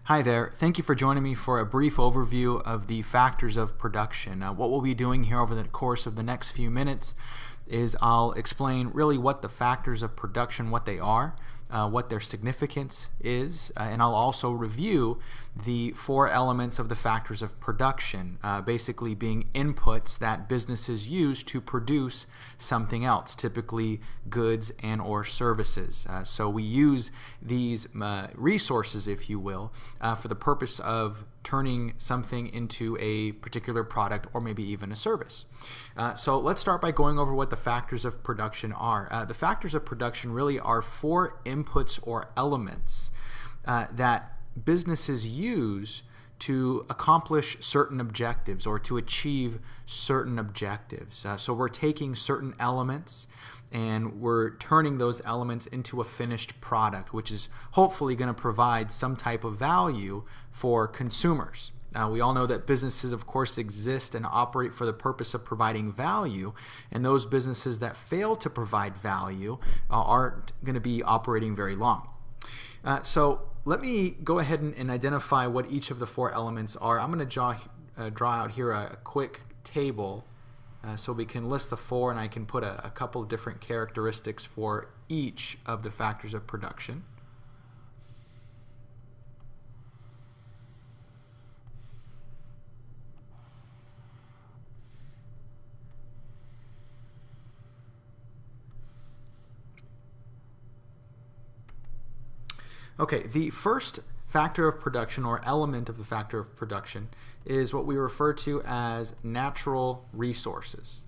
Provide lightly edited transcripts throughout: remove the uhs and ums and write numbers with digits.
Hi there. Thank you for joining me for a brief overview of the factors of production. What we'll be doing here over the course of the next few minutes is I'll explain really what the factors of production, what they are, what their significance is, and I'll also review the four elements of the factors of production, basically being inputs that businesses use to produce something else, typically goods and or services. So we use these resources, if you will, for the purpose of turning something into a particular product or maybe even a service. So let's start by going over what the factors of production are. The factors of production really are four inputs or elements that businesses use to accomplish certain objectives or to achieve certain objectives. So we're taking certain elements and we're turning those elements into a finished product, which is hopefully going to provide some type of value for consumers. We all know that businesses, of course, exist and operate for the purpose of providing value, and those businesses that fail to provide value aren't going to be operating very long. So let me go ahead and identify what each of the four elements are. I'm going to draw out here a quick table so we can list the four, and I can put a couple of different characteristics for each of the factors of production. Okay, the first factor of production or element of the factor of production is what we refer to as natural resources.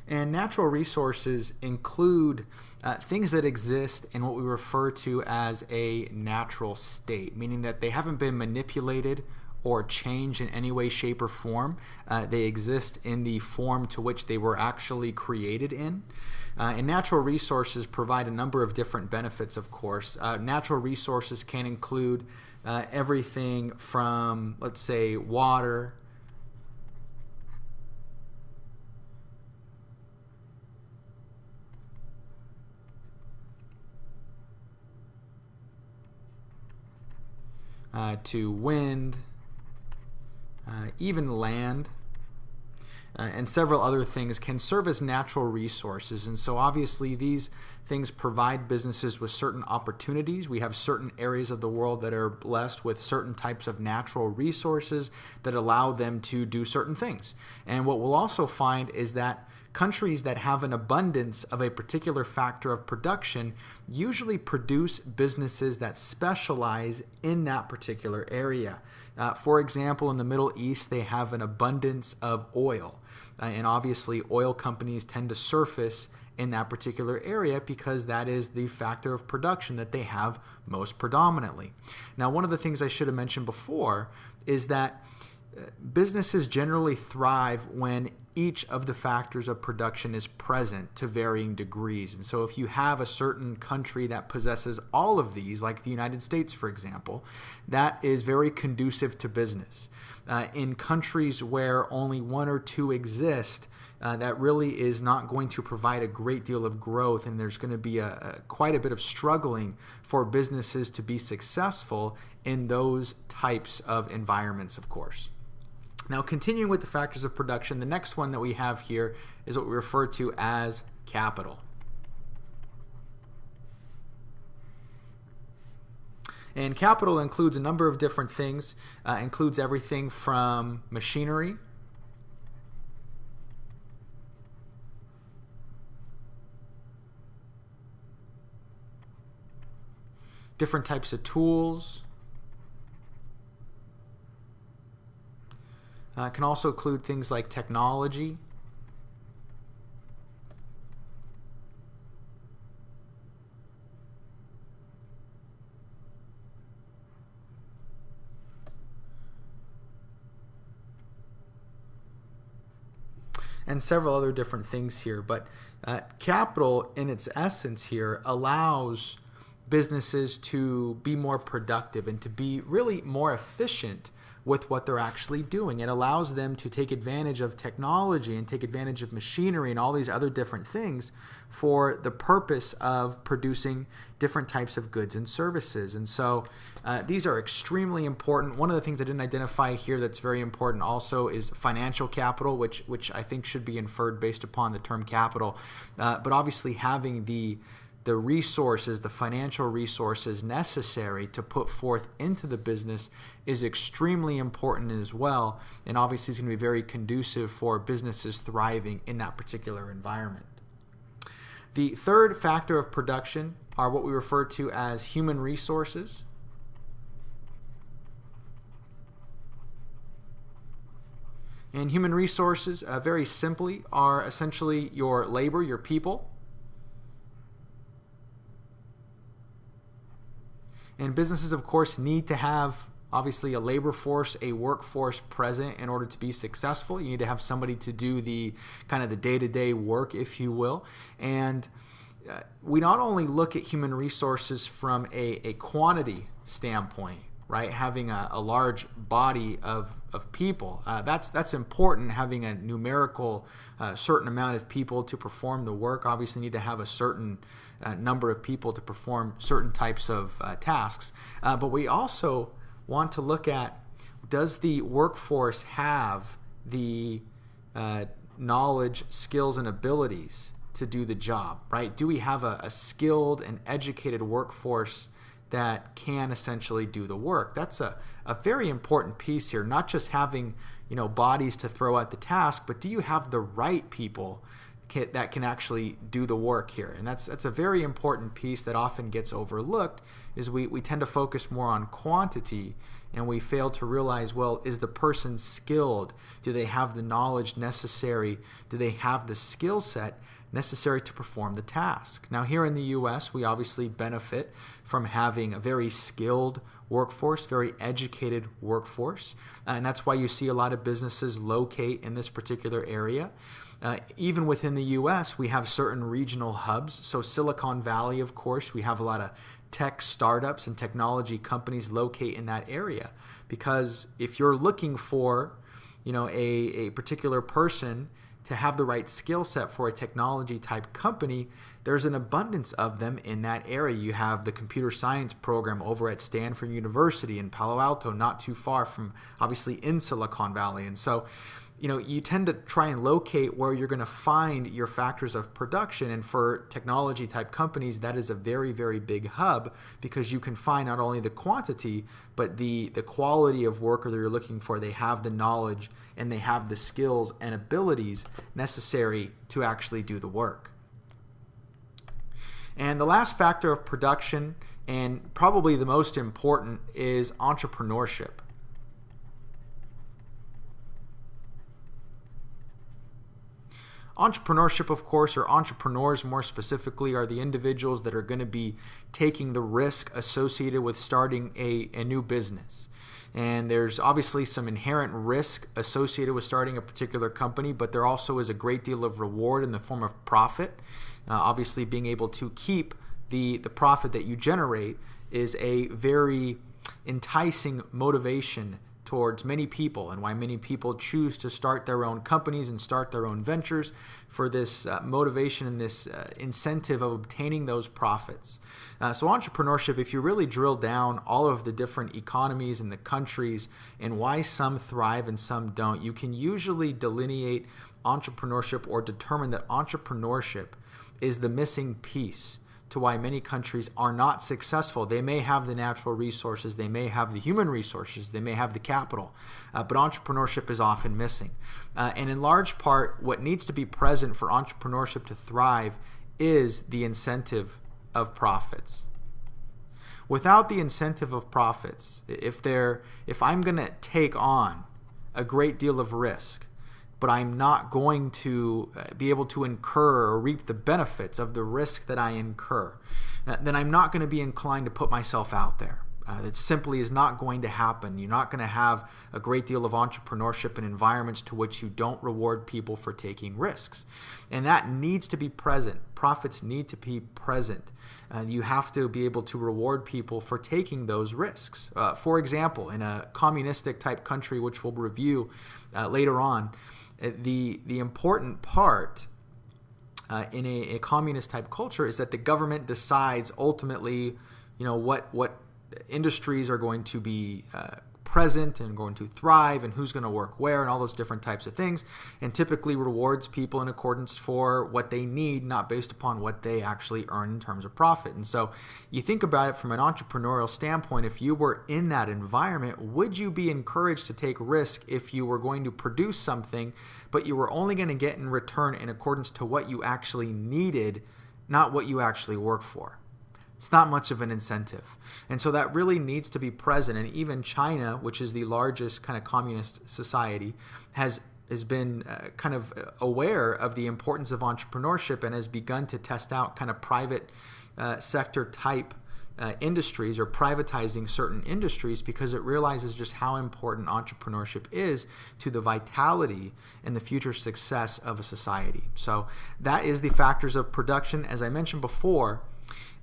And natural resources include things that exist in what we refer to as a natural state, meaning that they haven't been manipulated or changed in any way, shape, or form. They exist in the form to which they were actually created in. And natural resources provide a number of different benefits, of course. Natural resources can include everything from, let's say, water, to wind, even land, and several other things can serve as natural resources. And so obviously these things provide businesses with certain opportunities. We have certain areas of the world that are blessed with certain types of natural resources that allow them to do certain things. And what we'll also find is that countries that have an abundance of a particular factor of production usually produce businesses that specialize in that particular area. For example, in the Middle East, they have an abundance of oil. And obviously, oil companies tend to surface in that particular area because that is the factor of production that they have most predominantly. Now, one of the things I should have mentioned before is that businesses generally thrive when each of the factors of production is present to varying degrees. And so if you have a certain country that possesses all of these, like the United States, for example, that is very conducive to business. In countries where only one or two exist, that really is not going to provide a great deal of growth, and there's going to be quite a bit of struggling for businesses to be successful in those types of environments, of course. Now, continuing with the factors of production, the next one that we have here is what we refer to as capital. And capital includes a number of different things, includes everything from machinery, different types of tools. Can also include things like technology, and several other different things here. But capital, in its essence here, allows businesses to be more productive and to be really more efficient with what they're actually doing. It allows them to take advantage of technology and take advantage of machinery and all these other different things for the purpose of producing different types of goods and services. And so these are extremely important. One of the things I didn't identify here that's very important also is financial capital, which I think should be inferred based upon the term capital. But obviously having the resources, the financial resources necessary to put forth into the business is extremely important as well, and obviously is going to be very conducive for businesses thriving in that particular environment. The third factor of production are what we refer to as human resources. And human resources, very simply, are essentially your labor, your people. And businesses, of course, need to have, obviously, a labor force, a workforce present in order to be successful. You need to have somebody to do the kind of the day-to-day work, if you will. And we not only look at human resources from a quantity standpoint, right? Having a large body of people. That's important, having a numerical certain amount of people to perform the work. Obviously, you need to have a certain number of people to perform certain types of tasks. But we also want to look at, does the workforce have the knowledge, skills, and abilities to do the job, right? Do we have a skilled and educated workforce that can essentially do the work? That's a very important piece here, not just having bodies to throw at the task, but do you have the right people that can actually do the work here? And that's a very important piece that often gets overlooked, is we tend to focus more on quantity and we fail to realize, well, is the person skilled? Do they have the knowledge necessary? Do they have the skill set necessary to perform the task? Now, here in the U.S., we obviously benefit from having a very skilled workforce, very educated workforce, and that's why you see a lot of businesses locate in this particular area. Even within the U.S., we have certain regional hubs. So Silicon Valley, of course, we have a lot of tech startups and technology companies locate in that area, because if you're looking for a particular person to have the right skill set for a technology type company, there's an abundance of them in that area. You have the computer science program over at Stanford University in Palo Alto, not too far from, obviously, in Silicon Valley. And so you tend to try and locate where you're going to find your factors of production. And for technology type companies, that is a very, very big hub, because you can find not only the quantity, but the quality of worker that you're looking for. They have the knowledge and they have the skills and abilities necessary to actually do the work. And the last factor of production, and probably the most important, is entrepreneurship. Entrepreneurship, of course, or entrepreneurs more specifically, are the individuals that are going to be taking the risk associated with starting a new business. And there's obviously some inherent risk associated with starting a particular company, but there also is a great deal of reward in the form of profit. Obviously, being able to keep the profit that you generate is a very enticing motivation towards many people, and why many people choose to start their own companies and start their own ventures, for this motivation and this incentive of obtaining those profits. So entrepreneurship, if you really drill down all of the different economies in the countries and why some thrive and some don't, you can usually delineate entrepreneurship or determine that entrepreneurship is the missing piece to why many countries are not successful. They may have the natural resources, they may have the human resources, they may have the capital, but entrepreneurship is often missing. And in large part, what needs to be present for entrepreneurship to thrive is the incentive of profits. Without the incentive of profits, if I'm going to take on a great deal of risk, but I'm not going to be able to incur or reap the benefits of the risk that I incur, then I'm not going to be inclined to put myself out there. That simply is not going to happen. You're not going to have a great deal of entrepreneurship in environments to which you don't reward people for taking risks. And that needs to be present. Profits need to be present. You have to be able to reward people for taking those risks. For example, in a communistic type country, which we'll review later on, the important part in a communist type culture is that the government decides ultimately, what industries are going to be present and going to thrive, and who's going to work where, and all those different types of things, and typically rewards people in accordance for what they need, not based upon what they actually earn in terms of profit. And so you think about it from an entrepreneurial standpoint. If you were in that environment, would you be encouraged to take risk if you were going to produce something, but you were only going to get in return in accordance to what you actually needed, not what you actually work for? It's not much of an incentive. And so that really needs to be present. And even China, which is the largest kind of communist society, has been kind of aware of the importance of entrepreneurship and has begun to test out kind of private sector type industries, or privatizing certain industries, because it realizes just how important entrepreneurship is to the vitality and the future success of a society. So that is the factors of production. As I mentioned before,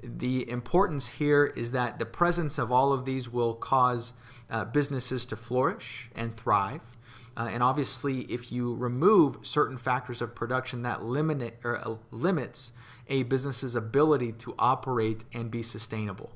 the importance here is that the presence of all of these will cause businesses to flourish and thrive. And obviously, if you remove certain factors of production, that limits a business's ability to operate and be sustainable.